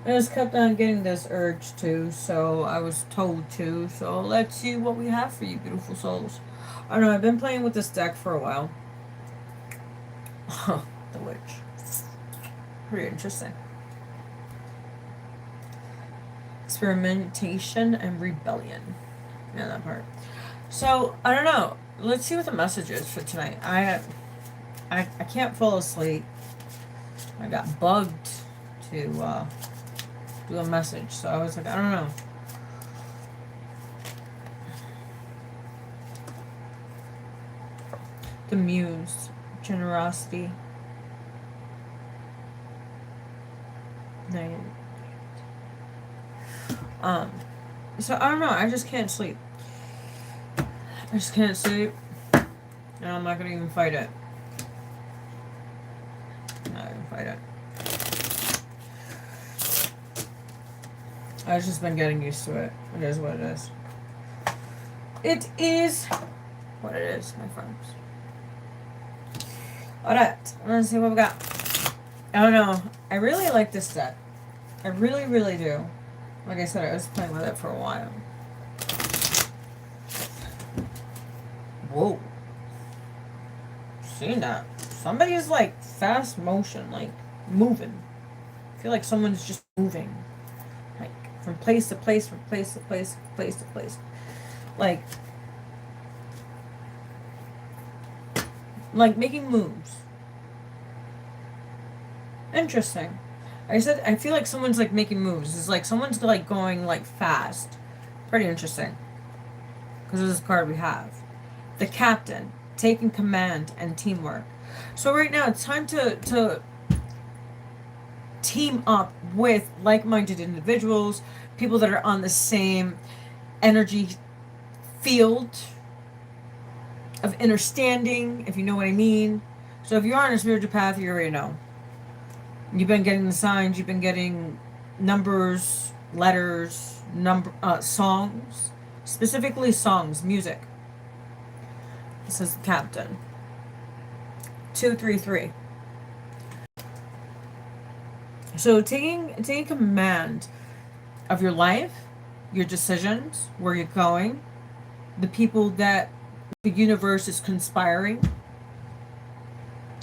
I just kept on getting this urge to, so I was told to. So let's see what we have for you, beautiful souls. I don't know, I've been playing with this deck for a while. The Witch. Pretty interesting. Experimentation and rebellion. Yeah, that part. So, I don't know. Let's see what the message is for tonight. I can't fall asleep. I got bugged to do a message, so I was like, I don't know. The Muse, generosity. Night. So I don't know. I just can't sleep. I just can't sleep, and I'm not gonna even fight it. I'm not gonna fight it. I've just been getting used to it. It is what it is. It is what it is, my friends. Alright, let's see what we got. I don't know. I really like this deck. I really, really do. Like I said, I was playing with it for a while. Whoa. Seen that. Somebody is like fast motion, like moving. I feel like someone's just moving. Like from place to place, from place to place, place to place. Like making moves. Interesting. I said I feel like someone's like making moves. It's like someone's like going like fast. Pretty interesting. Because of this card we have. The Captain, taking command and teamwork. So right now it's time to team up with like-minded individuals, people that are on the same energy field of understanding, if you know what I mean. So if you're on a spiritual path, you already know. You've been getting the signs, you've been getting numbers, letters, songs, specifically songs, music. This is the Captain. 233. So taking command of your life, your decisions, where you're going, the people that the universe is conspiring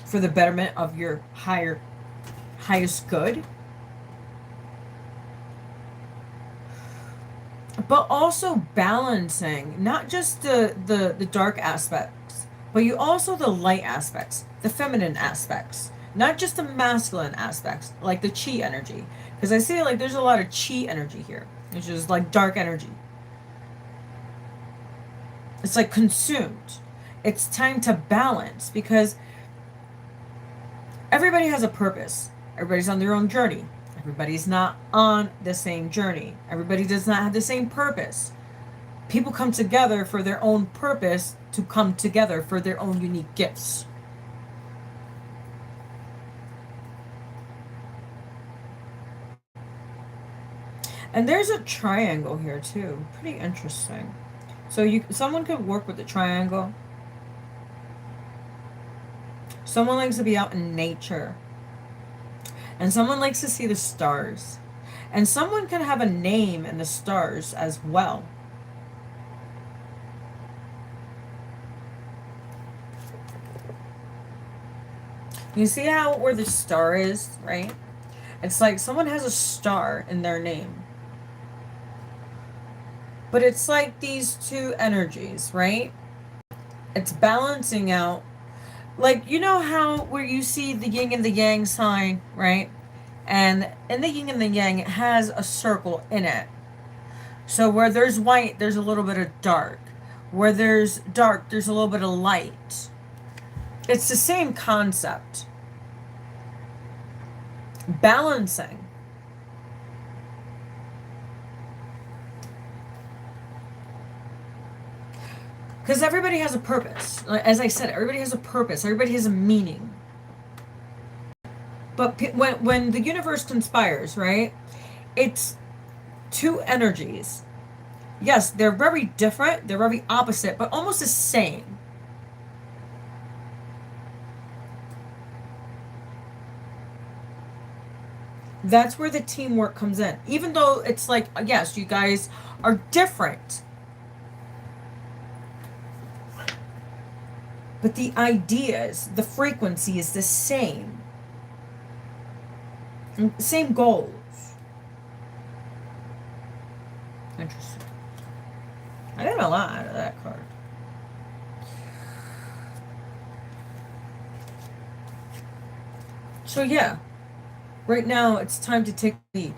for the betterment of your highest good. But also balancing not just the dark aspects, but you also the light aspects, the feminine aspects, not just the masculine aspects, like the chi energy. Because I see like there's a lot of chi energy here, which is like dark energy. It's like consumed. It's time to balance because everybody has a purpose. Everybody's on their own journey. Everybody's not on the same journey. Everybody does not have the same purpose. People come together for their own purpose to come together for their own unique gifts. And there's a triangle here too. Pretty interesting. So someone could work with the triangle. Someone likes to be out in nature. And someone likes to see the stars. And someone can have a name in the stars as well. You see how where the star is, right? It's like someone has a star in their name. But it's like these two energies, right? It's balancing out. Like, you know how where you see the yin and the yang sign, right? And in the yin and the yang, it has a circle in it. So where there's white, there's a little bit of dark. Where there's dark, there's a little bit of light. It's the same concept. Balancing. Because everybody has a purpose. As I said, everybody has a purpose. Everybody has a meaning. But when the universe conspires, right? It's two energies. Yes, they're very different. They're very opposite, but almost the same. That's where the teamwork comes in. Even though it's like, yes, you guys are different, but the ideas, the frequency is the same. Same goals. Interesting. I got a lot out of that card. So yeah, right now it's time to take the lead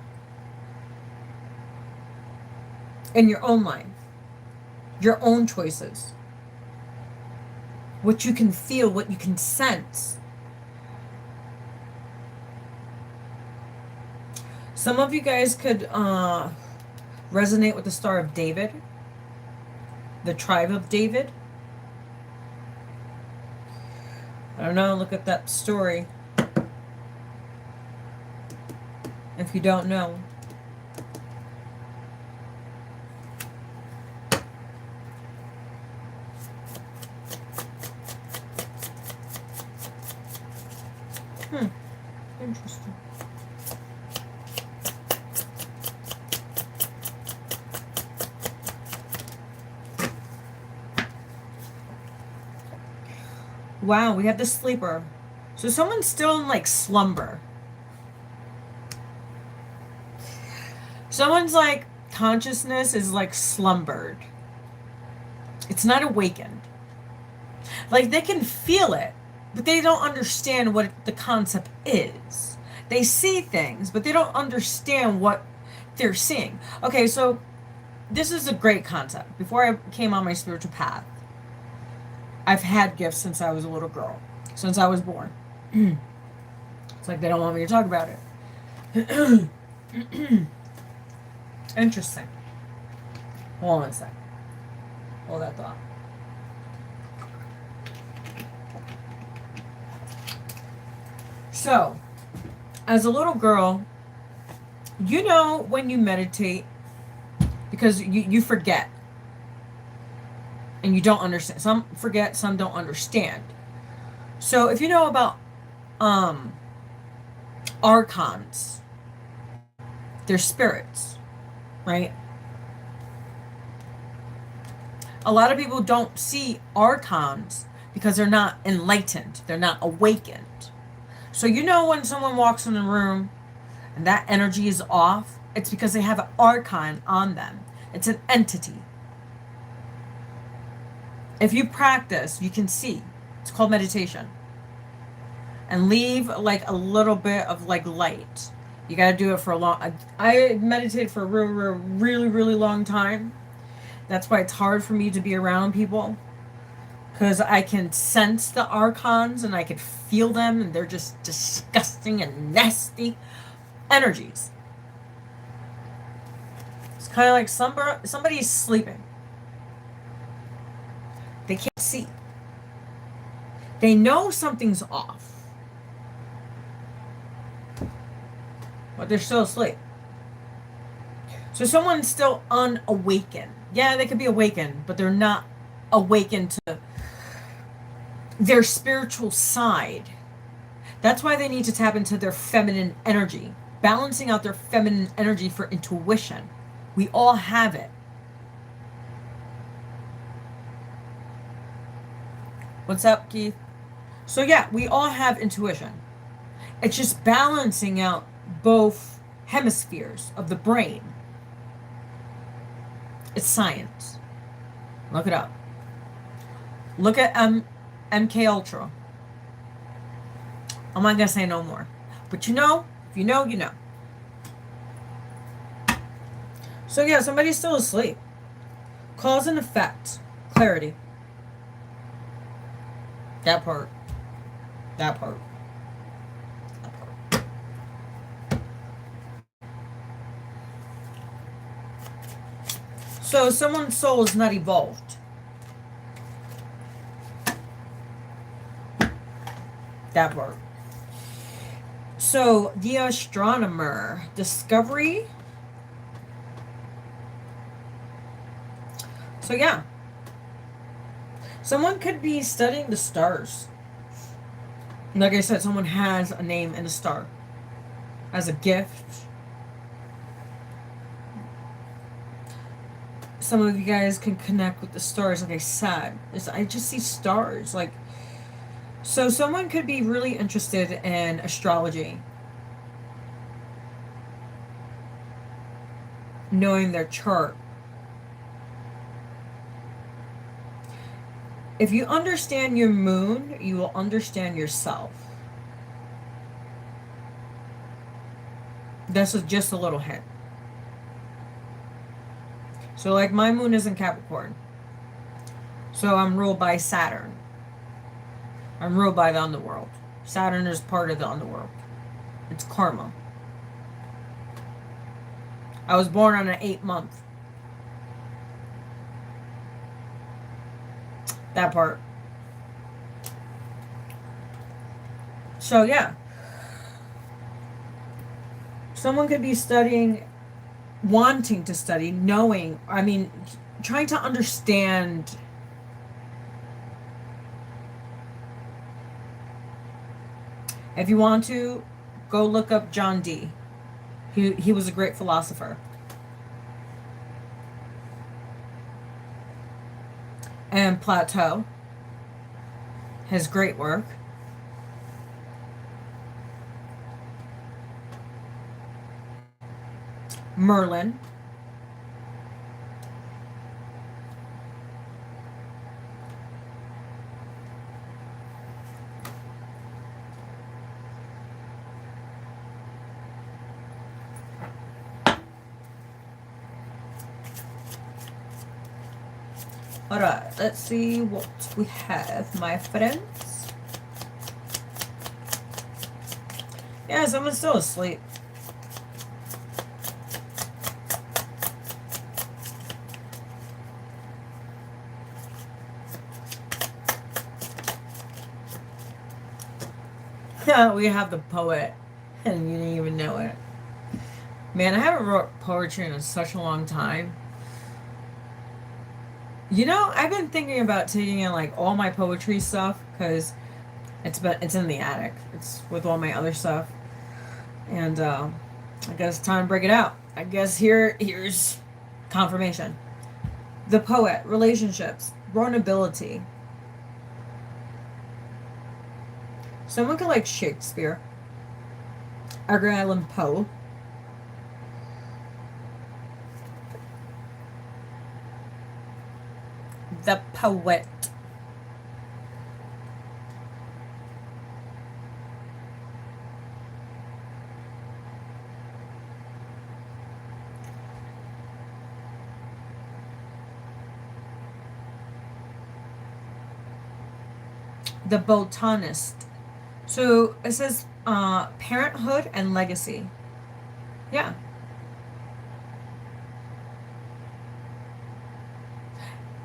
in your own life, your own choices, what you can feel, what you can sense. Some of you guys could resonate with the Star of David, the tribe of David. I don't know, look at that story. If you don't know. Interesting. Wow, we have the sleeper. So someone's still in like slumber. Someone's like consciousness is like slumbered. It's not awakened. Like they can feel it, but they don't understand what the concept is. They see things, but they don't understand what they're seeing. Okay, so this is a great concept. Before I came on my spiritual path, I've had gifts since I was a little girl, since I was born. It's like they don't want me to talk about it. Interesting. Hold on a sec. Hold that thought. So, as a little girl, you know when you meditate, because you forget. And you don't understand. Some forget, some don't understand. So if you know about archons, they're spirits, right? A lot of people don't see archons because they're not enlightened. They're not awakened. So you know when someone walks in the room and that energy is off, it's because they have an archon on them. It's an entity. If you practice, you can see. It's called meditation. And leave like a little bit of like light. You got to do it for a long... I meditated for a really long time. That's why it's hard for me to be around people. Because I can sense the archons and I can feel them. And they're just disgusting and nasty energies. It's kind of like somebody's sleeping. They can't see. They know something's off. But they're still asleep. So someone's still unawakened. Yeah, they could be awakened, but they're not awakened to their spiritual side. That's why they need to tap into their feminine energy. Balancing out their feminine energy for intuition. We all have it. What's up, Keith? So yeah, we all have intuition. It's just balancing out both hemispheres of the brain. It's science. Look it up. Look at MK Ultra. I'm not gonna say no more. But you know, if you know, you know. So yeah, somebody's still asleep. Cause and effect. Clarity. That part. That part. That part. So someone's soul is not evolved. That part. So the astronomer. Discovery. So yeah. Someone could be studying the stars. Like I said, someone has a name and a star. as a gift. Some of you guys can connect with the stars, like I said. I just see stars. Like, so someone could be really interested in astrology, knowing their chart. If you understand your moon, you will understand yourself. This is just a little hint. So, like, my moon is in Capricorn. So I'm ruled by Saturn. I'm ruled by the underworld. Saturn is part of the underworld. It's karma. I was born on an 8-month. That part. So, yeah. Someone could be studying, wanting to study, knowing, trying to understand. If you want to, go look up John Dee. He was a great philosopher. And Plato. His great work. Merlin. Alright, let's see what we have, my friends. Yeah, someone's still asleep. We have the poet, and you didn't even know it. Man, I haven't wrote poetry in such a long time. You know, I've been thinking about taking in like all my poetry stuff because it's in the attic. It's with all my other stuff, and I guess it's time to break it out. I guess here's confirmation. The poet, relationships, vulnerability. Someone could like Shakespeare, Edgar Allan Poe. The poet. The botanist. So it says parenthood and legacy. Yeah.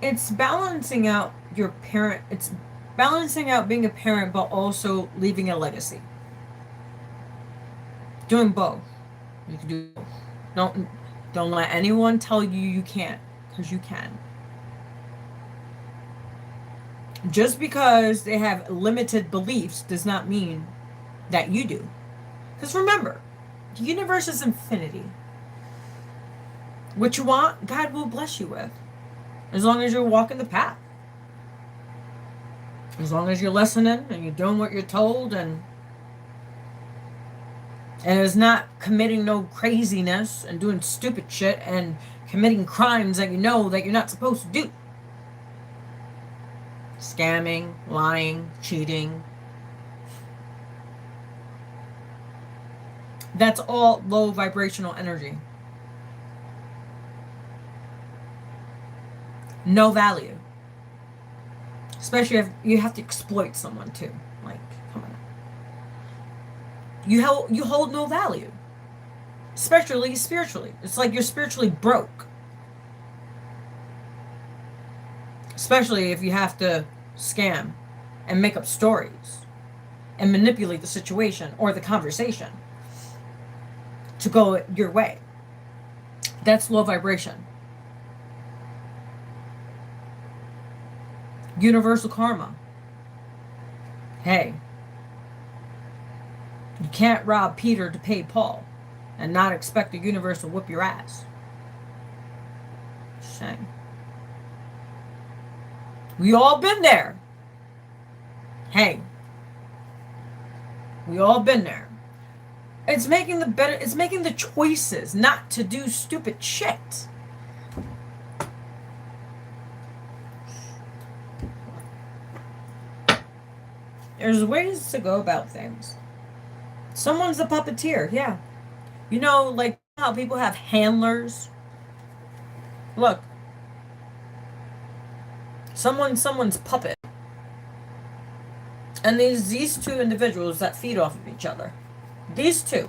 It's balancing out your parent. It's balancing out being a parent, but also leaving a legacy. Doing both. You can do both. Don't let anyone tell you you can't, because you can. Just because they have limited beliefs does not mean that you do. Because remember, the universe is infinity. What you want, God will bless you with. As long as you're walking the path. As long as you're listening and you're doing what you're told and it's not committing no craziness and doing stupid shit and committing crimes that you know that you're not supposed to do. Scamming, lying, cheating. That's all low vibrational energy. No value. Especially if you have to exploit someone too. Like, come on. You hold no value. Especially spiritually. It's like you're spiritually broke. Especially if you have to scam and make up stories and manipulate the situation or the conversation to go your way. That's low vibration. Universal karma. Hey, You can't rob Peter to pay Paul and not expect the universe to whoop your ass. Shame. We all been there. Hey. We all been there. It's making the choices not to do stupid shit. There's ways to go about things. Someone's a puppeteer, yeah. You know, like how people have handlers. Look. Someone's puppet. And these two individuals that feed off of each other. These two.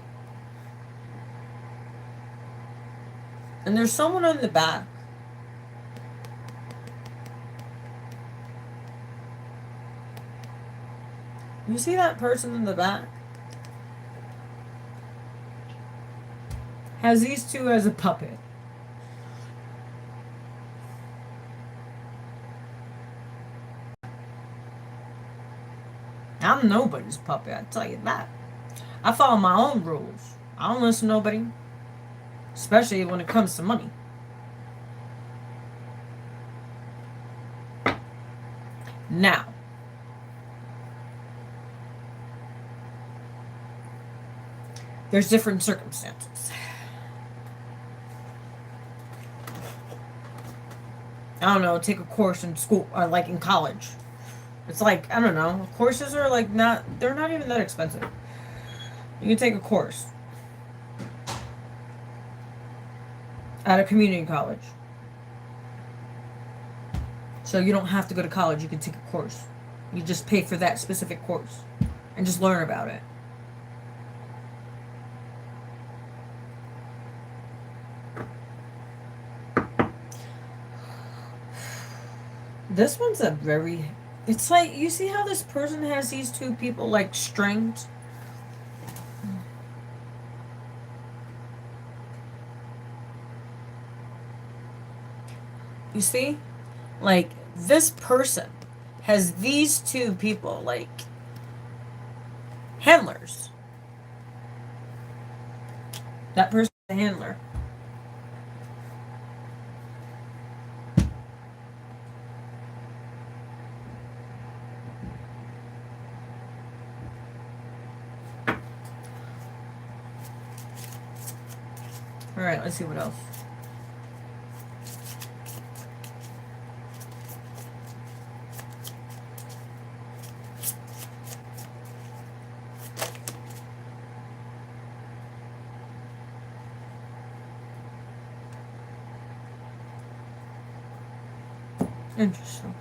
And there's someone on the back. You see that person in the back? Has these two as a puppet. I'm nobody's puppet, I tell you that. I follow my own rules. I don't listen to nobody. Especially when it comes to money. Now. There's different circumstances. I don't know, take a course in school, or like in college. It's like, I don't know, courses are like they're not even that expensive. You can take a course at a community college. So you don't have to go to college, you can take a course. You just pay for that specific course and just learn about it. This one's a very... It's like, you see how this person has these two people like strings? You see? Like, this person has these two people like handlers. That person's a handler. Alright, let's see what else. Interesting.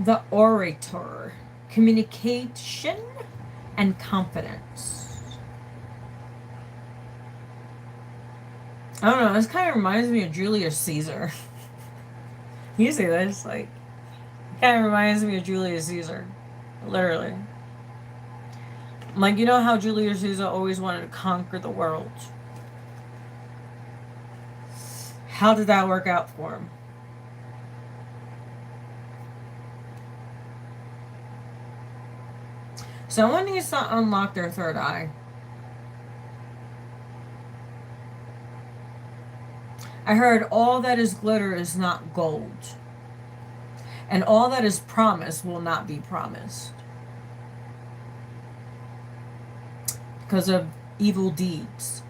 The orator. Communication and confidence. I don't know, this kind of reminds me of Julius Caesar. You see this? Like, it kind of reminds me of Julius Caesar. Literally. Like, you know how Julius Caesar always wanted to conquer the world? How did that work out for him? Someone needs to unlock their third eye. I heard all that is glitter is not gold. And all that is promised will not be promised. Because of evil deeds.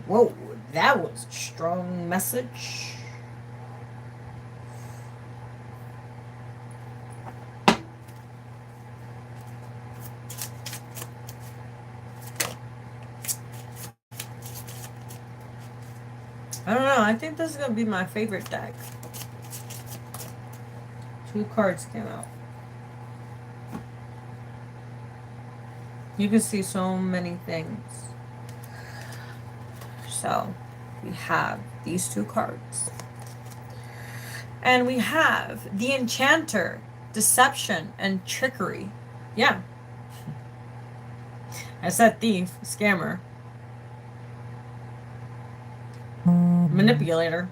Whoa, that was a strong message. I don't know, I think this is going to be my favorite deck. 2 cards came out. You can see so many things. So, we have these 2 cards. And we have the Enchanter, Deception, and Trickery. Yeah. I said thief, scammer, manipulator.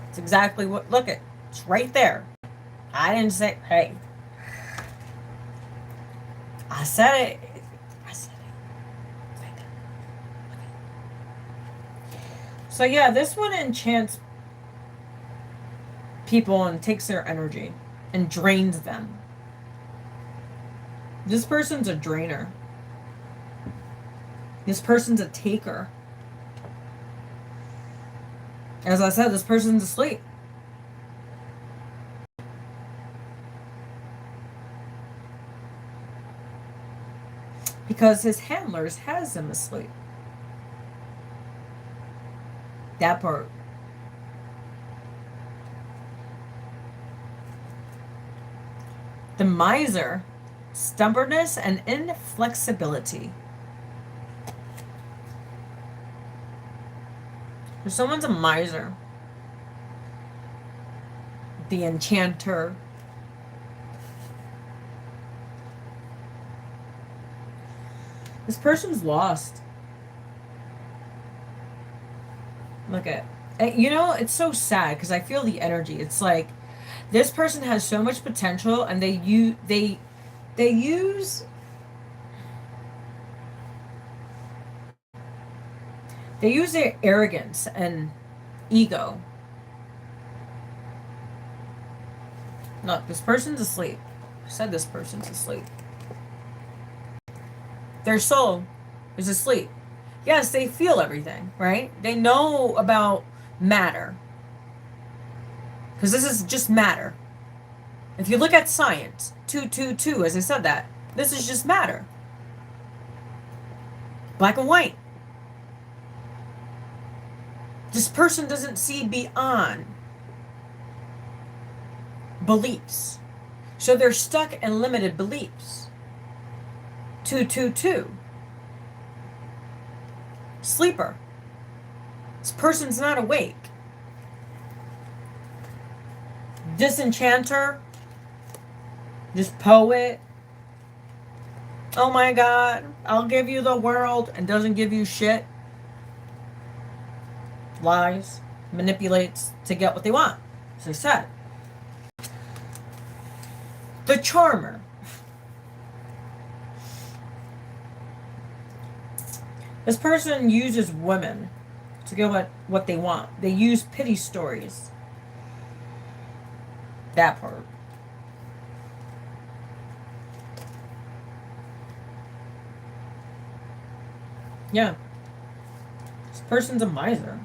It's exactly what, look at, it's right there. I didn't say, hey. I said it. I said it. So yeah, this one enchants people and takes their energy and drains them. This person's a drainer. This person's a taker. As I said, this person's asleep. Because his handlers has him asleep. That part. The miser, stubbornness and inflexibility. If someone's a miser, the enchanter, this person's lost. Look at, you know, it's so sad because I feel the energy. It's like this person has so much potential, and they use their arrogance and ego. Look, this person's asleep. I said this person's asleep. Their soul is asleep. Yes, they feel everything, right? They know about matter. Because this is just matter. If you look at science, 222, as I said that, this is just matter. Black and white. This person doesn't see beyond beliefs. So they're stuck in limited beliefs. 222. Sleeper. This person's not awake. Disenchanter. This poet. Oh my God, I'll give you the world, and doesn't give you shit. Lies. Manipulates to get what they want. As I said. The charmer. This person uses women to get what they want. They use pity stories. That part. Yeah. This person's a miser.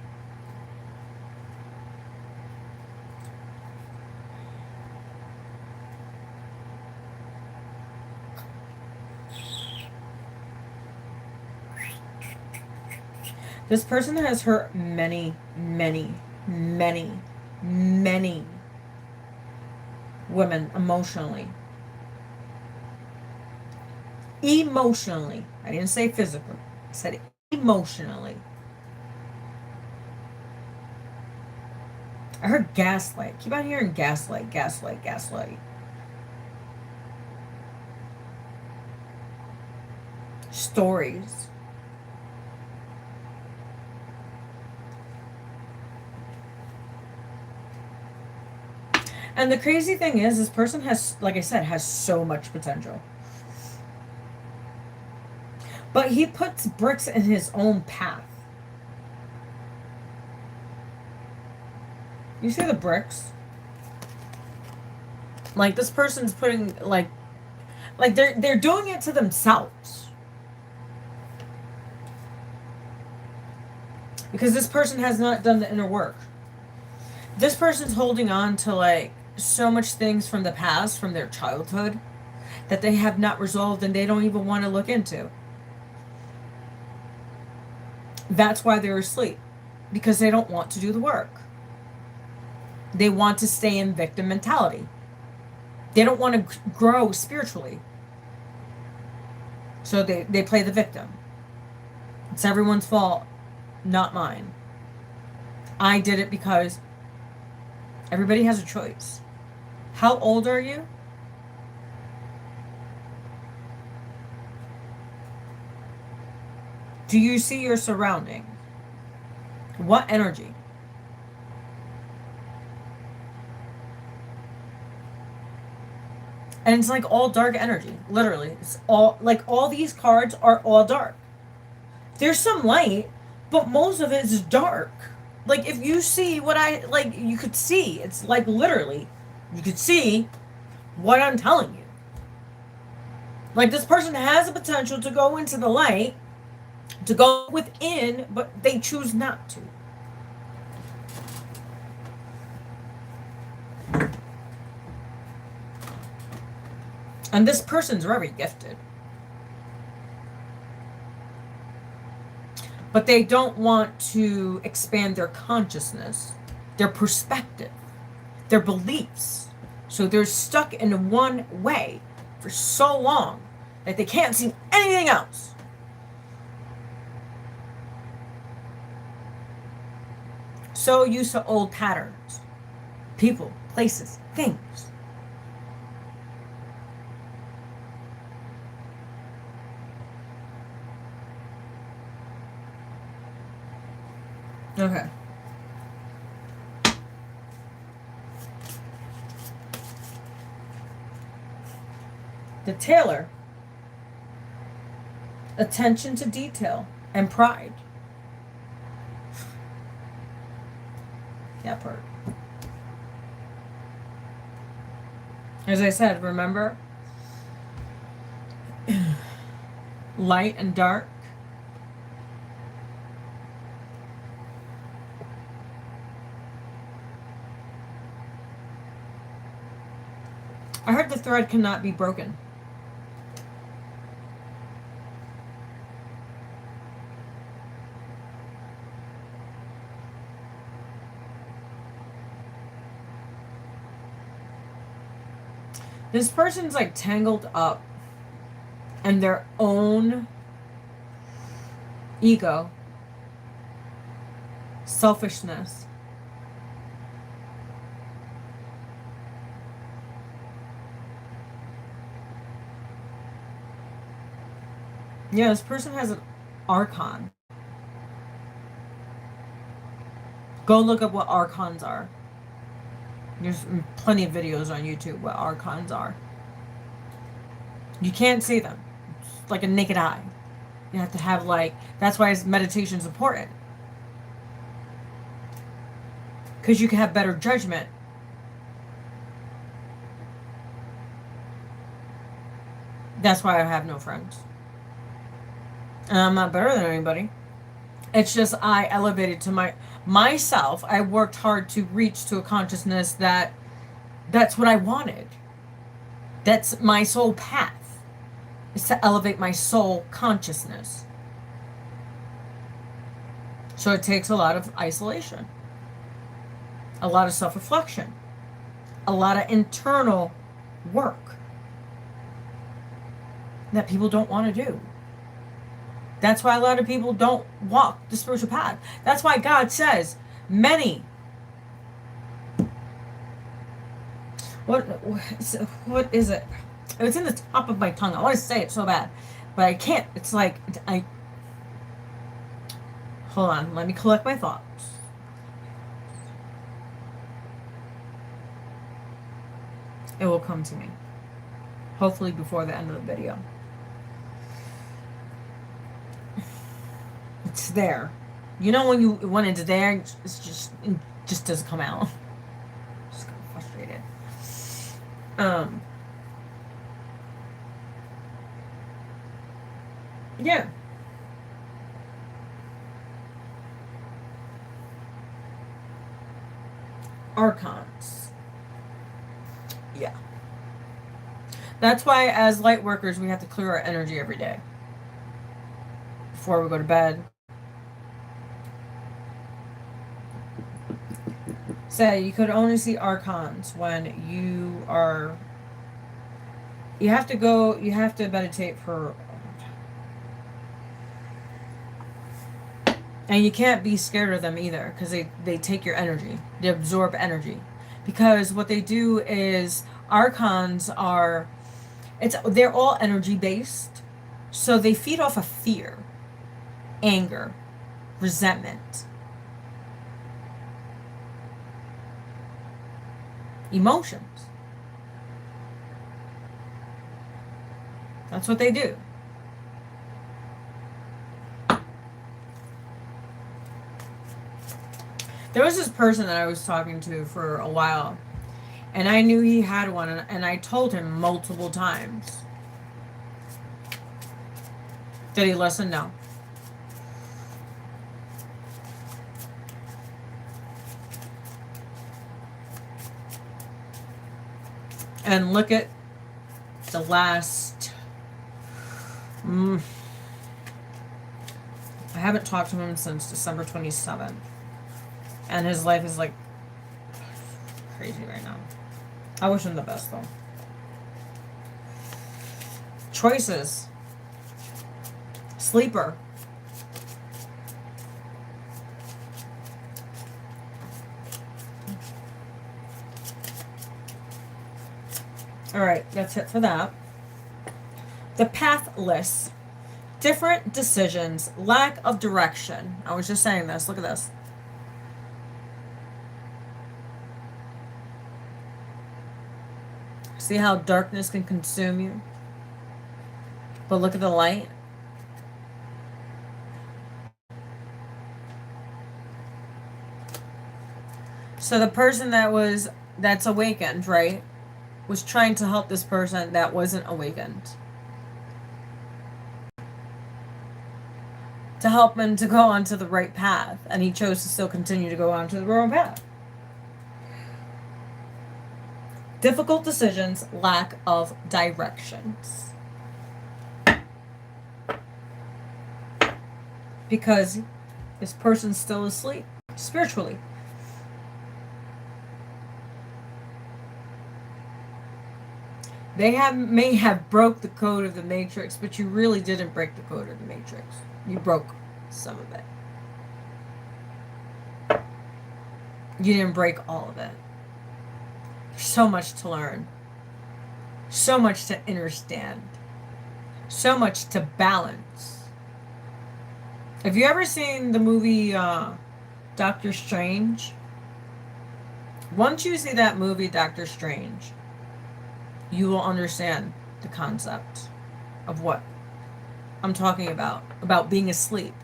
This person has hurt many, many, many, many women emotionally. Emotionally. I didn't say physically. I said emotionally. I heard gaslight. Keep on hearing gaslight, gaslight, gaslight. Stories. And the crazy thing is, this person has, like I said, has so much potential. But he puts bricks in his own path. You see the bricks? Like, this person's putting, like they're doing it to themselves. Because this person has not done the inner work. This person's holding on to, like, so much things from the past, from their childhood, that they have not resolved and they don't even want to look into. That's why they're asleep. Because they don't want to do the work. They want to stay in victim mentality. They don't want to grow spiritually. So they play the victim. It's everyone's fault, not mine. I did it because everybody has a choice. How old are you? Do you see your surroundings? What energy? And it's like all dark energy, literally. It's all like all these cards are all dark. There's some light, but most of it is dark. Like if you see what I like, you could see. It's like literally, you could see what I'm telling you. Like this person has the potential to go into the light, to go within, but they choose not to. And this person's very gifted. But they don't want to expand their consciousness, their perspective, their beliefs. So they're stuck in one way for so long that they can't see anything else. So used to old patterns, people, places, things. Okay. The tailor, attention to detail and pride. That part. As I said, remember? Light and dark. I heard the thread cannot be broken. This person's like tangled up in their own ego, selfishness. Yeah, this person has an archon. Go look up what archons are. There's plenty of videos on YouTube what archons are. You can't see them. It's like a naked eye. You have to have like, that's why meditation is important. Because you can have better judgment. That's why I have no friends. And I'm not better than anybody. It's just I elevated to myself. I worked hard to reach to a consciousness that's what I wanted. That's my soul path. Is to elevate my soul consciousness. So it takes a lot of isolation. A lot of self-reflection. A lot of internal work that people don't want to do. That's why a lot of people don't walk the spiritual path. That's why God says, many. What is it? It's in the top of my tongue. I want to say it so bad, but I can't. It's like, hold on. Let me collect my thoughts. It will come to me. Hopefully before the end of the video. It's there. You know when it's there, it just doesn't come out. I'm just kind of frustrated. Yeah. Archons. Yeah. That's why as light workers we have to clear our energy every day. Before we go to bed. Say you could only see archons when you have to meditate for, and you can't be scared of them either because they take your energy. They absorb energy. Because what they do is archons they're all energy based. So they feed off of fear. anger, resentment, emotions. That's what they do. There was this person that I was talking to for a while, and I knew he had one, and I told him multiple times. Did he listen? No. And look at the last... I haven't talked to him since December 27th. And his life is like crazy right now. I wish him the best though. Choices. Sleeper. Alright, that's it for that. The pathless. Different decisions. Lack of direction. I was just saying this. Look at this. See how darkness can consume you? But look at the light. So the person that's awakened, right, was trying to help this person that wasn't awakened. To help him to go onto the right path. And he chose to still continue to go onto the wrong path. Difficult decisions, lack of directions. Because this person's still asleep, spiritually. They may have broke the code of the Matrix, but you really didn't break the code of the Matrix. You broke some of it. You didn't break all of it. So much to learn, so much to understand, so much to balance. Have you ever seen the movie Doctor Strange? Once you see that movie Doctor Strange, you will understand the concept of what I'm talking about being asleep.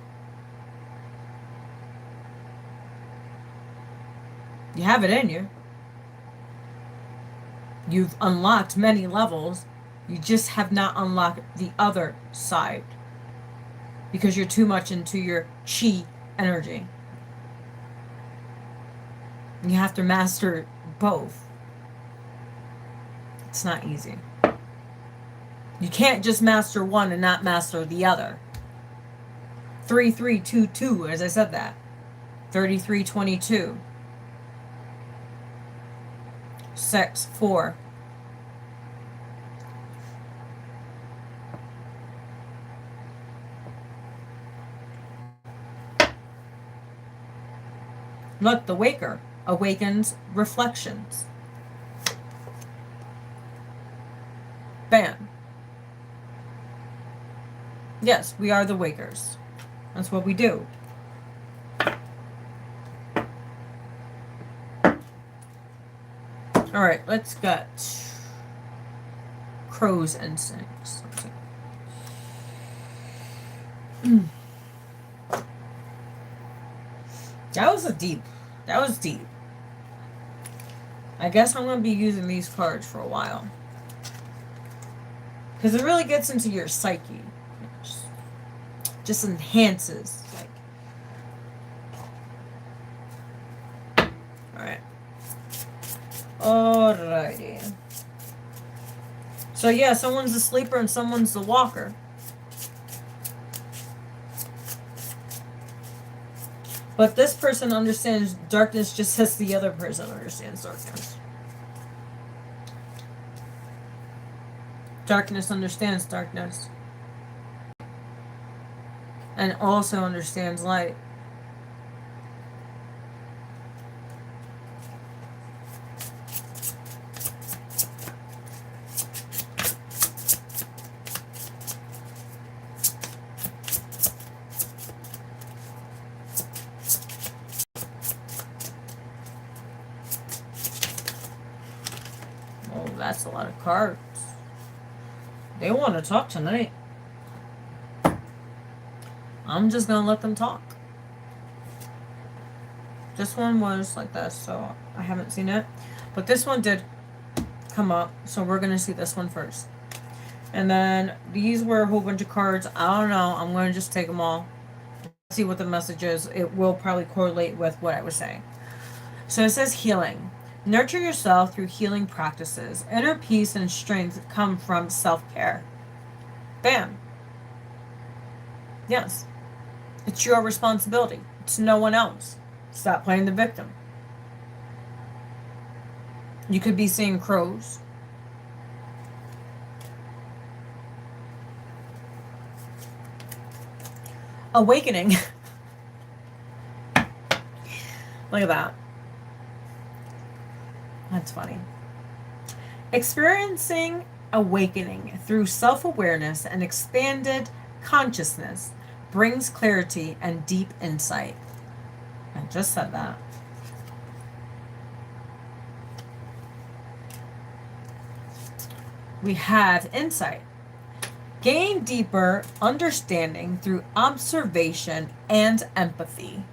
You have it in you. You've unlocked many levels. You just have not unlocked the other side. Because you're too much into your chi energy. You have to master both. It's not easy. You can't just master one and not master the other. 3322, as I said that. 3322. 6-4. Look, the waker awakens reflections. Bam. Yes, we are the wakers. That's what we do. All right, let's get crow's instincts. That was deep. I guess I'm going to be using these cards for a while. Because it really gets into your psyche. Just enhances. Alright. Alrighty. So yeah, someone's a sleeper and someone's the walker. But this person understands darkness just as the other person understands darkness. Darkness understands darkness. And also understands light. That's a lot of cards. They want to talk tonight. I'm just going to let them talk. This one was like this, so I haven't seen it. But this one did come up, so we're going to see this one first. And then these were a whole bunch of cards. I don't know. I'm going to just take them all. See what the message is. It will probably correlate with what I was saying. So it says healing. Nurture yourself through healing practices. Inner peace and strength come from self-care. Bam. Yes. It's your responsibility. It's no one else. Stop playing the victim. You could be seeing crows. Awakening. Look at that. That's funny. Experiencing awakening through self-awareness and expanded consciousness brings clarity and deep insight. I just said that. We have insight. Gain deeper understanding through observation and empathy.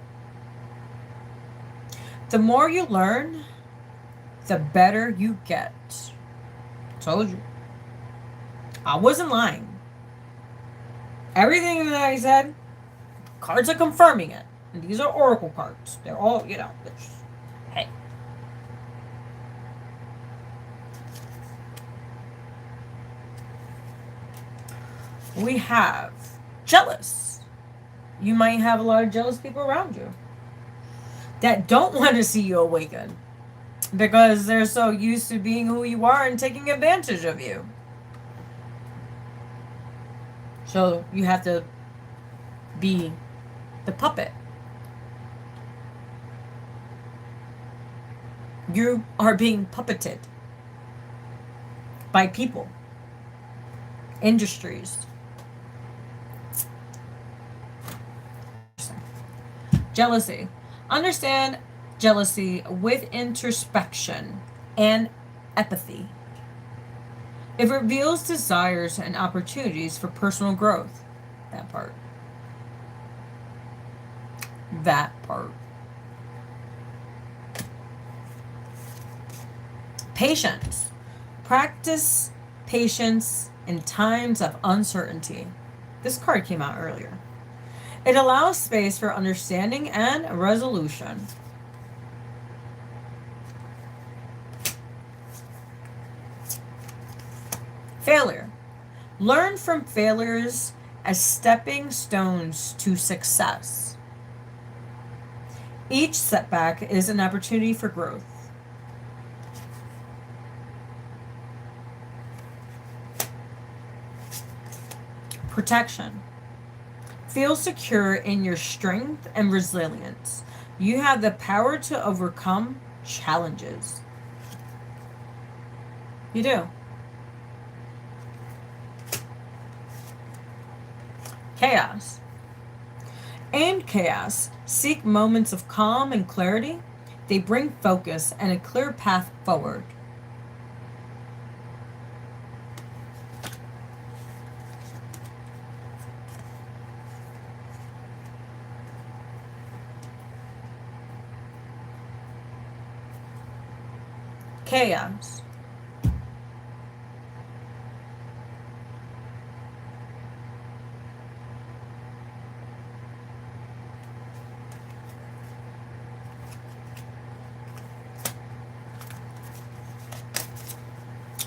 The more you learn, the better you get. Told you. I wasn't lying. Everything that I said, cards are confirming it. And these are oracle cards. They're all, hey. We have jealous. You might have a lot of jealous people around you that don't want to see you awaken because they're so used to being who you are and taking advantage of you. So you have to be the puppet. You are being puppeted by people, industries. Jealousy. Understand jealousy with introspection and empathy. It reveals desires and opportunities for personal growth. That part. That part. Patience. Practice patience in times of uncertainty. This card came out earlier. It allows space for understanding and resolution. Failure. Learn from failures as stepping stones to success. Each setback is an opportunity for growth. Protection. Feel secure in your strength and resilience. You have the power to overcome challenges. You do. Chaos. In chaos, seek moments of calm and clarity. They bring focus and a clear path forward. Chaos.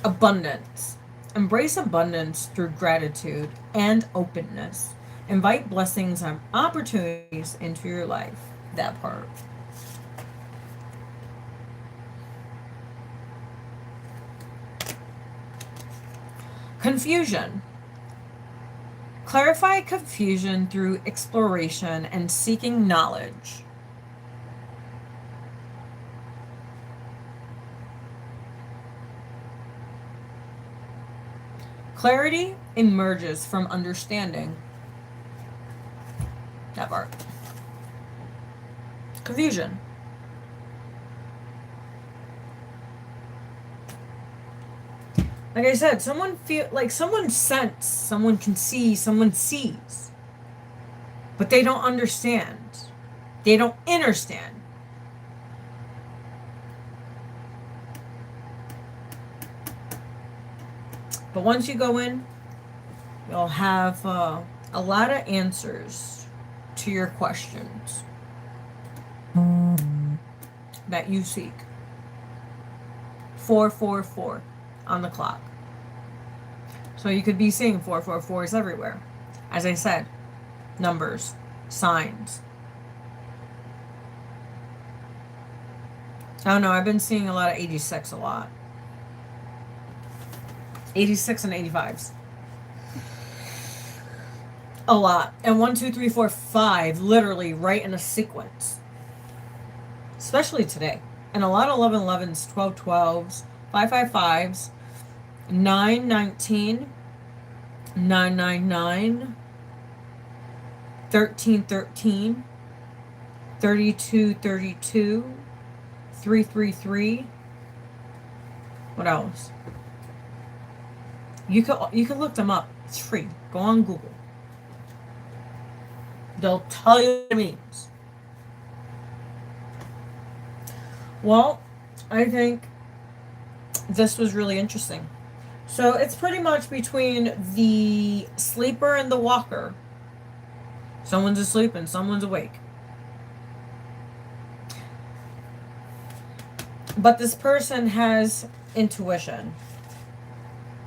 Abundance. Embrace abundance through gratitude and openness. Invite blessings and opportunities into your life. That part. Confusion. Clarify confusion through exploration and seeking knowledge. Clarity emerges from understanding. That part. Confusion. Like I said, someone feel like someone sense, someone can see, someone sees, but they don't understand. They don't understand. But once you go in, you'll have a lot of answers to your questions that you seek. 444 on the clock. So you could be seeing 444s everywhere. As I said, numbers, signs. I don't know, I've been seeing a lot of 86 a lot. 86 and 85s. A lot. And 1, 2, 3, 4, 5 literally right in a sequence. Especially today. And a lot of 1111s, 1212s, 555s, 919, 999, 1313, 3232, 333. What else? You can look them up. It's free. Go on Google. They'll tell you what it means. Well, I think this was really interesting. So it's pretty much between the sleeper and the walker. Someone's asleep and someone's awake. But this person has intuition.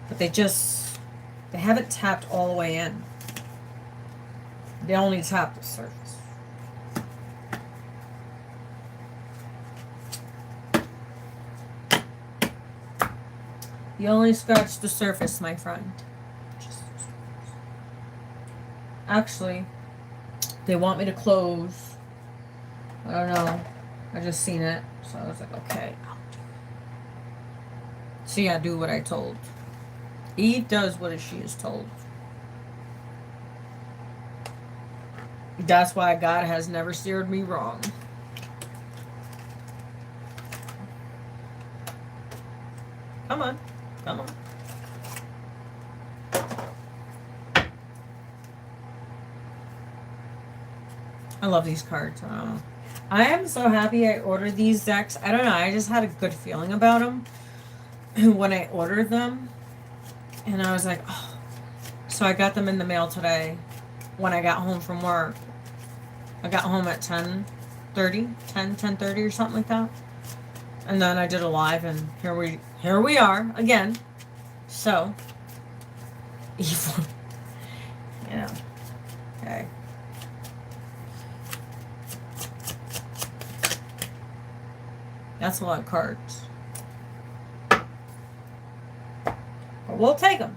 But they haven't tapped all the way in. They only tap the surface. You only scratch the surface, my friend. Actually, they want me to close. I don't know. I just seen it. So I was like, okay. See, I do what I told. Eve does what she is told. That's why God has never steered me wrong. Come on. Come on. I love these cards. I am so happy I ordered these decks. I don't know. I just had a good feeling about them when I ordered them. And I was like, oh. So I got them in the mail today when I got home from work. I got home at 10:30 or something like that. And then I did a live, and here we are again. So, evil. Yeah. Okay. That's a lot of cards. But we'll take them.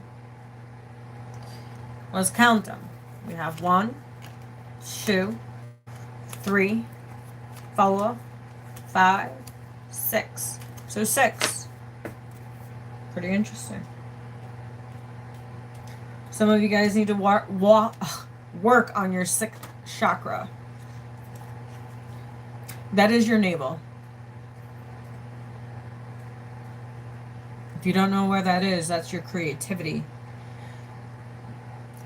Let's count them. We have 1, 2, 3, 4, 5, 6. So 6. Pretty interesting. Some of you guys need to work on your 6th chakra. That is your navel. If you don't know where that is, that's your creativity.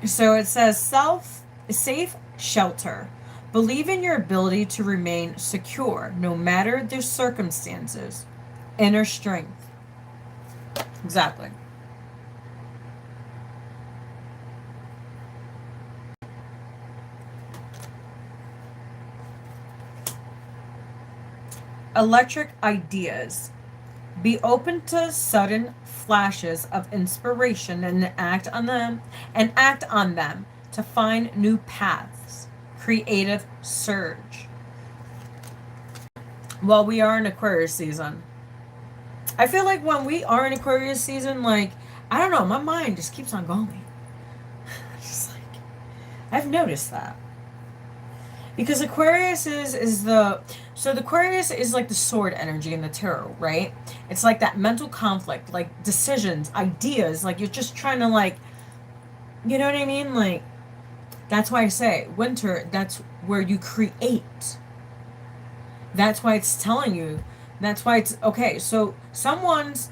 So it says safe shelter. Believe in your ability to remain secure no matter the circumstances. Inner strength. Exactly. Electric ideas. Be open to sudden flashes of inspiration and act on them to find new paths. Creative surge. Well, we are in Aquarius season. I feel like when we are in Aquarius season, like, I don't know, my mind just keeps on going. Just like, I've noticed that. Because Aquarius is the Aquarius is like the sword energy in the tarot, right? It's like that mental conflict, like decisions, ideas, like you're just trying to, like, you know what I mean? Like, that's why I say winter, that's where you create. That's why it's telling you. That's why it's okay. So someone's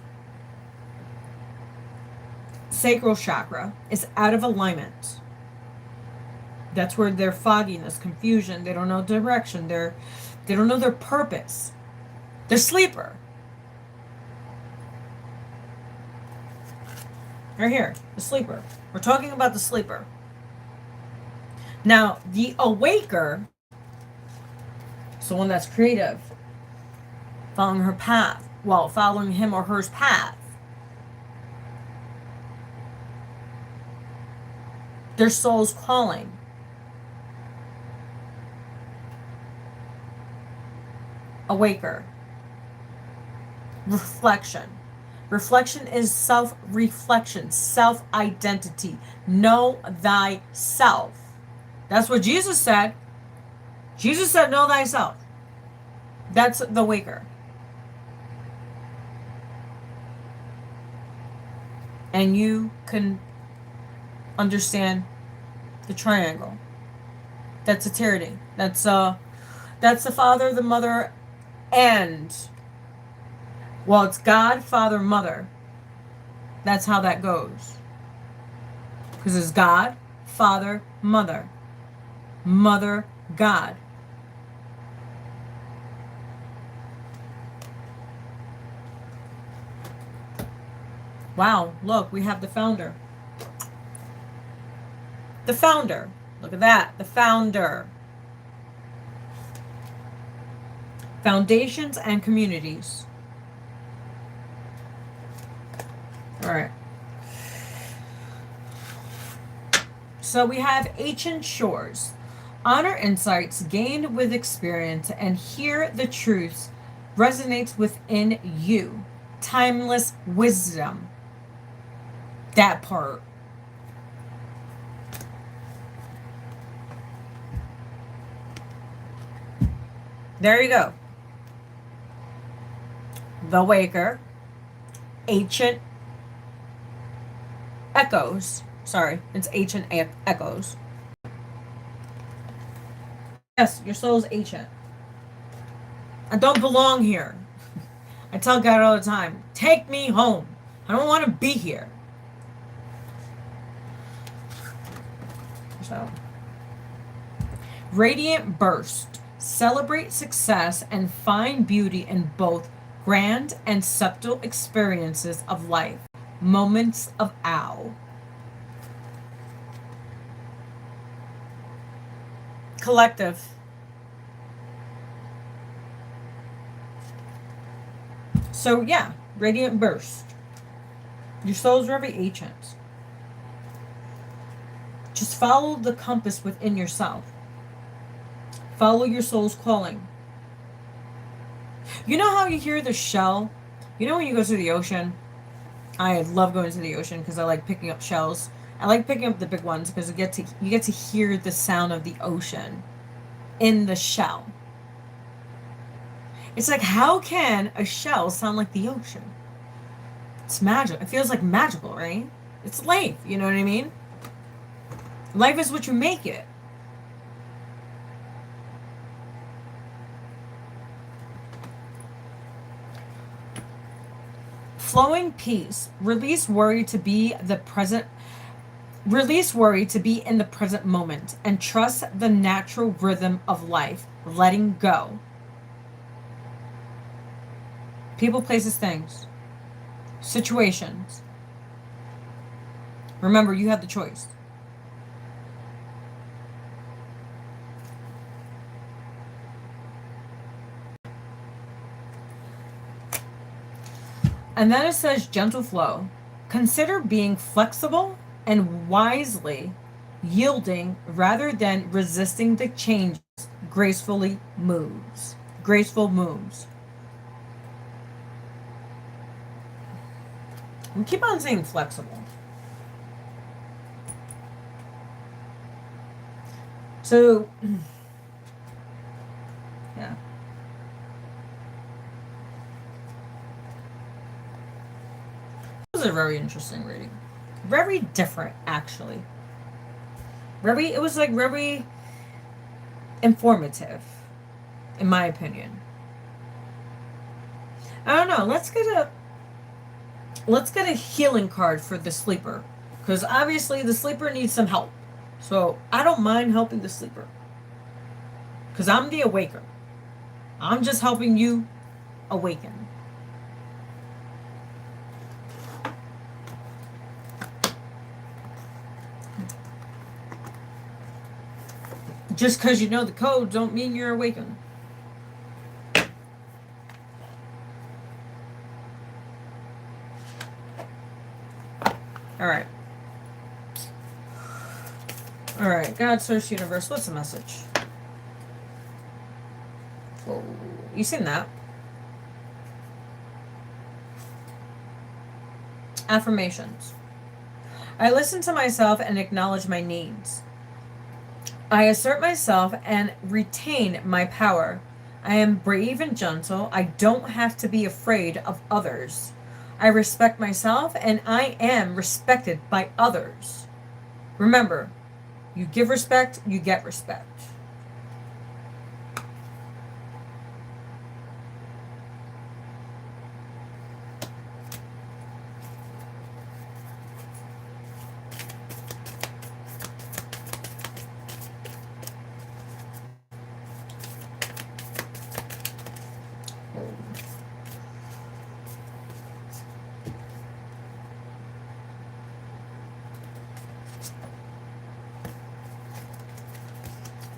sacral chakra is out of alignment. That's where their fogginess, confusion, they don't know direction, they don't know their purpose. They're sleeper. Right here, the sleeper. We're talking about the sleeper. Now, the awaker is the one that's creative, following her path, well, following him or her path. Their soul's calling. Awaker. Reflection. Reflection is self-reflection, self-identity. Know thyself. That's what Jesus said. Jesus said, know thyself. That's the waker. And you can understand the triangle. That's a tyranny. That's the Father, the Mother, and, well, it's God, Father, Mother. That's how that goes. Because it's God, Father, Mother. Mother, God. Wow, look, we have the founder. The founder. Look at that. The founder. Foundations and communities. All right. So we have ancient shores. Honor insights gained with experience and hear the truths resonates within you. Timeless wisdom. That part. There you go. The waker. Ancient echoes. Sorry, it's ancient echoes. Yes, your soul's ancient. I don't belong here. I tell God all the time, take me home. I don't want to be here. So, radiant burst. Celebrate success and find beauty in both grand and subtle experiences of life. Moments of awe. Collective. So yeah, radiant burst. Your soul's very ancient. Just follow the compass within yourself. Follow your soul's calling. You know how you hear the shell? You know when you go to the ocean? I love going to the ocean because I like picking up shells. I like picking up the big ones because you get to hear the sound of the ocean in the shell. It's like, how can a shell sound like the ocean? It's magic. It feels like magical, right? It's life, you know what I mean? Life is what you make it. Flowing peace. Release worry to be in the present moment and trust the natural rhythm of life. Letting go. People, places, things. Situations. Remember, you have the choice. And then it says gentle flow. Consider being flexible and wisely yielding rather than resisting the changes. Graceful moves. We keep on saying flexible. So, yeah. It was a very interesting reading. Very different, actually. It was like very informative, in my opinion. I don't know. Let's get a let's get a healing card for the sleeper. Because obviously the sleeper needs some help. So I don't mind helping the sleeper. Because I'm the awaker. I'm just helping you awaken. Just because you know the code don't mean you're awakened. Alright. Alright, God, Source, Universe, what's the message? Whoa. You seen that? Affirmations. I listen to myself and acknowledge my needs. I assert myself and retain my power. I am brave and gentle. I don't have to be afraid of others. I respect myself and I am respected by others. Remember, you give respect, you get respect.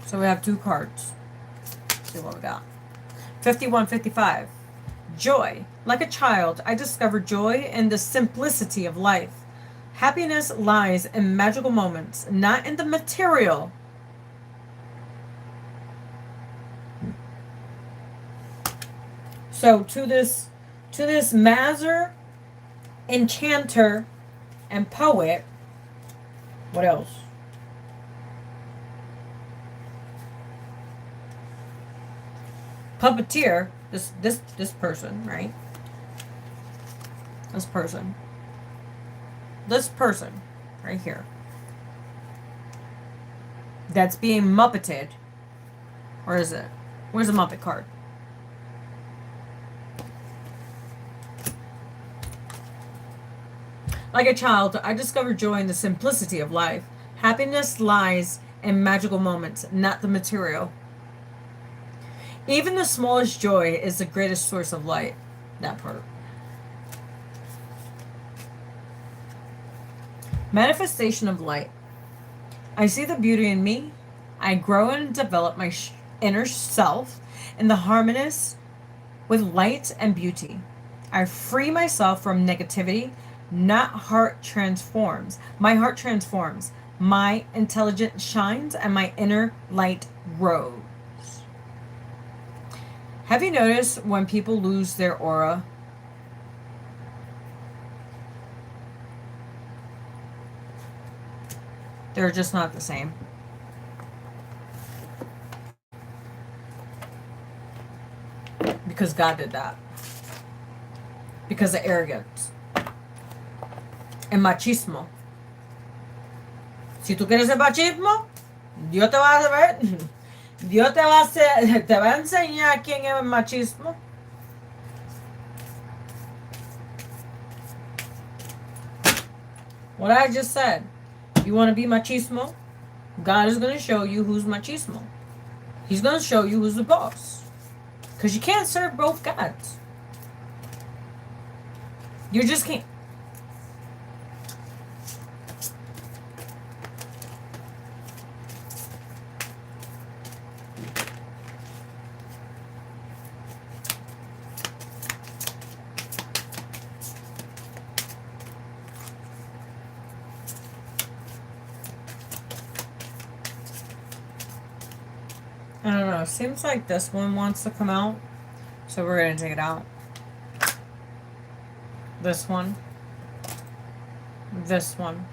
So we have 2 cards. Let's see what we got. 51-55. Joy. Like a child, I discover joy in the simplicity of life. Happiness lies in magical moments, not in the material. So to this Mazer, enchanter, and poet, what else? Puppeteer, this person, right? This person right here, that's being muppeted. Where is it? Where's the Muppet card? Like a child, I discover joy in the simplicity of life. Happiness lies in magical moments, not the material. Even the smallest joy is the greatest source of light. That part. Manifestation of light. I see the beauty in me. I grow and develop my inner self in the harmonious with light and beauty. I free myself from negativity. Not heart transforms. My heart transforms. My intelligence shines and my inner light grows. Have you noticed when people lose their aura? They're just not the same. Because God did that. Because of arrogance. El machismo. Si tú quieres el machismo, Dios te va a ver. Dios te va a enseñar quién es el machismo. What I just said. You want to be machismo? God is going to show you who's machismo. He's going to show you who's the boss. Because you can't serve both gods. You just can't. I don't know. Seems like this one wants to come out. So we're going to take it out. This one. This one.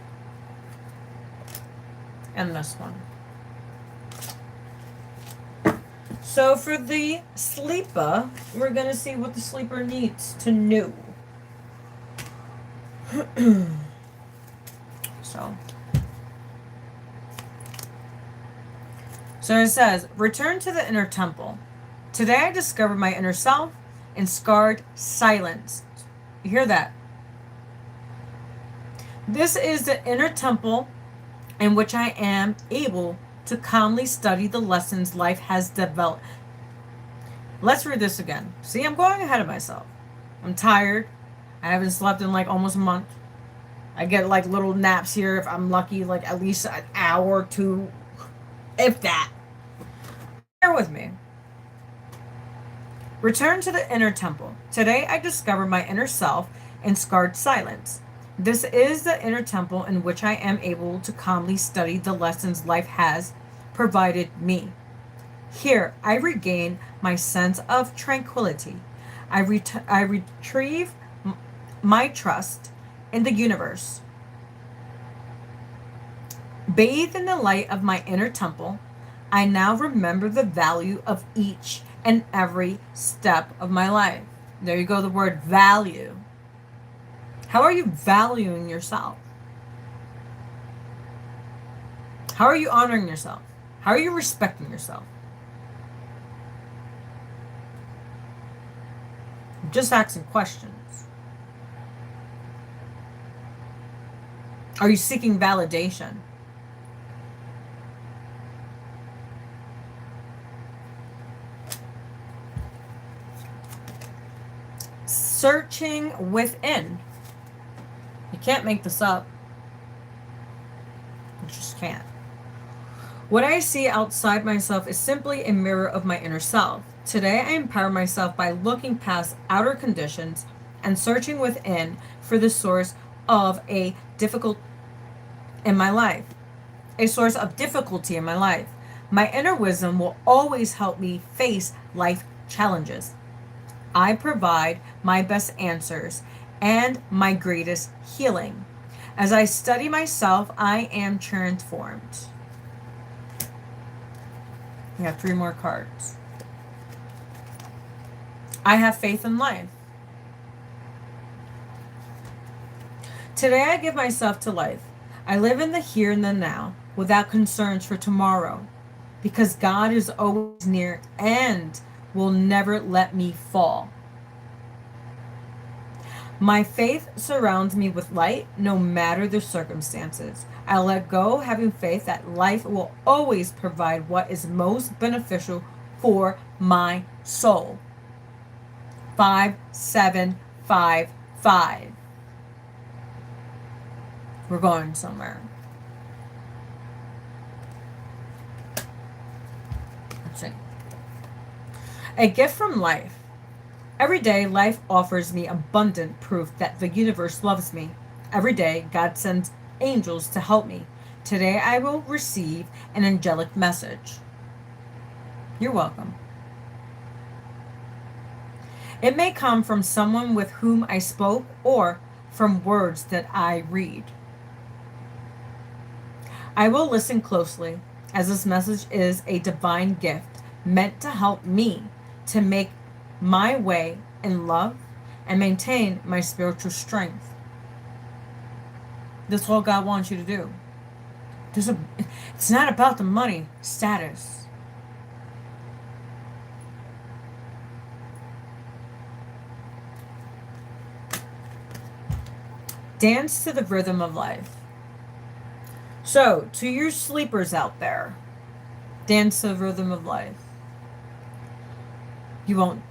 And this one. So for the sleeper, we're going to see what the sleeper needs to know. So it says, return to the inner temple. Today I discovered my inner self in scarred silence. You hear that? This is the inner temple in which I am able to calmly study the lessons life has developed. Let's read this again. See, I'm going ahead of myself. I'm tired. I haven't slept in like almost a month. I get like little naps here if I'm lucky, like at least an hour or two, if that. Bear with me. Return to the inner temple. Today I discovered my inner self in scarred silence. This is the inner temple in which I am able to calmly study the lessons life has provided me. Here I regain my sense of tranquility. I retrieve my trust in the universe. Bathed in the light of my inner temple, I now remember the value of each and every step of my life. There you go, the word value. How are you valuing yourself? How are you honoring yourself? How are you respecting yourself? I'm just asking questions. Are you seeking validation? Searching within. You can't make this up. You just can't. What I see outside myself is simply a mirror of my inner self. Today I empower myself by looking past outer conditions and searching within for the source of a difficult in my life. A source of difficulty in my life. My inner wisdom will always help me face life challenges. I provide my best answers and my greatest healing. As I study myself, I am transformed. We have 3 more cards. I have faith in life. Today I give myself to life. I live in the here and the now without concerns for tomorrow because God is always near and will never let me fall. My faith surrounds me with light no matter the circumstances. I let go, having faith that life will always provide what is most beneficial for my soul. 5755. We're going somewhere. Let's see. A gift from life. Every day, life offers me abundant proof that the universe loves me. Every day, God sends angels to help me. Today, I will receive an angelic message. You're welcome. It may come from someone with whom I spoke or from words that I read. I will listen closely, as this message is a divine gift meant to help me to make my way in love and maintain my spiritual strength. That's all God wants you to do. It's not about the money, status. Dance to the rhythm of life. So, to your sleepers out there, dance to the rhythm of life. You won't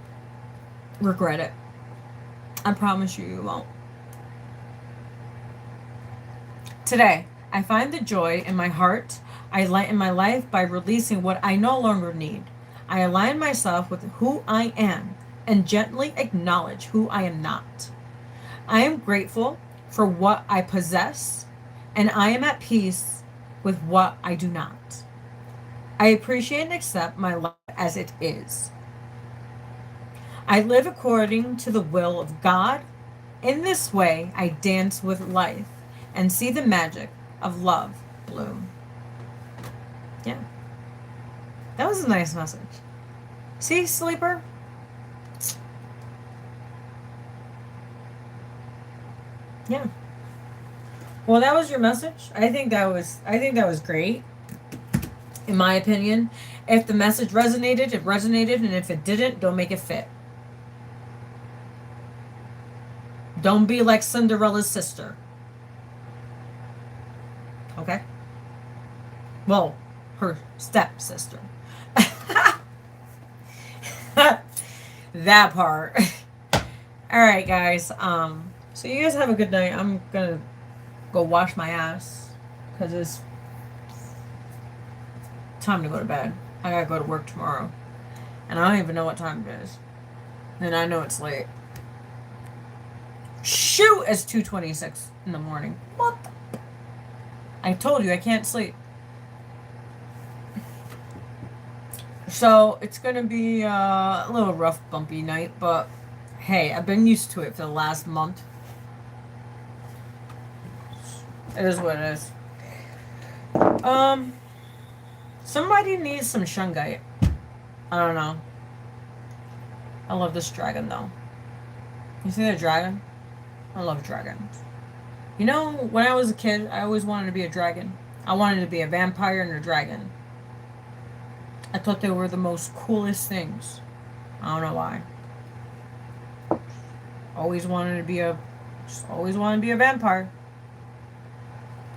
regret it. I promise you, you won't. Today, I find the joy in my heart. I lighten my life by releasing what I no longer need. I align myself with who I am and gently acknowledge who I am not. I am grateful for what I possess, and I am at peace with what I do not. I appreciate and accept my life as it is. I live according to the will of God. In this way, I dance with life and see the magic of love bloom. Yeah. That was a nice message. See, sleeper? Yeah. Well, that was your message. I think that was great. In my opinion, if the message resonated, it resonated, and if it didn't, don't make it fit. Don't be like Cinderella's sister. Okay? Well, her stepsister. That part. Alright, guys. So you guys have a good night. I'm gonna go wash my ass. Because it's time to go to bed. I gotta go to work tomorrow. And I don't even know what time it is. And I know it's late. Shoot! It's 2:26 in the morning. What the? I told you I can't sleep. So it's gonna be a little rough, bumpy night, but hey, I've been used to it for the last month. It is what it is. Somebody needs some shungite. I don't know. I love this dragon though. You see that dragon? I love dragons. You know, when I was a kid, I always wanted to be a dragon. I wanted to be a vampire and a dragon. I thought they were the most coolest things. I don't know why. Always wanted to be a vampire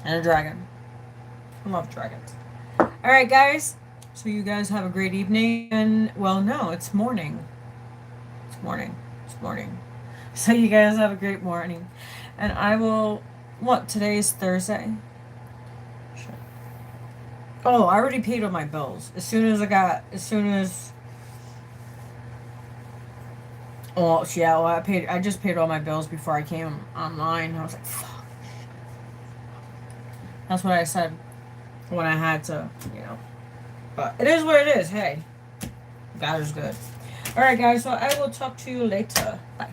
and a dragon. I love dragons. Alright, guys. So you guys have a great evening. And, well, no, it's morning. It's morning. So you guys have a great morning. And I will... What? Today is Thursday. Shit. Oh, I already paid all my bills. Oh, yeah, well, I just paid all my bills before I came online. I was like, fuck. That's what I said when I had to, But it is what it is. Hey, God is good. Alright, guys, so I will talk to you later. Bye.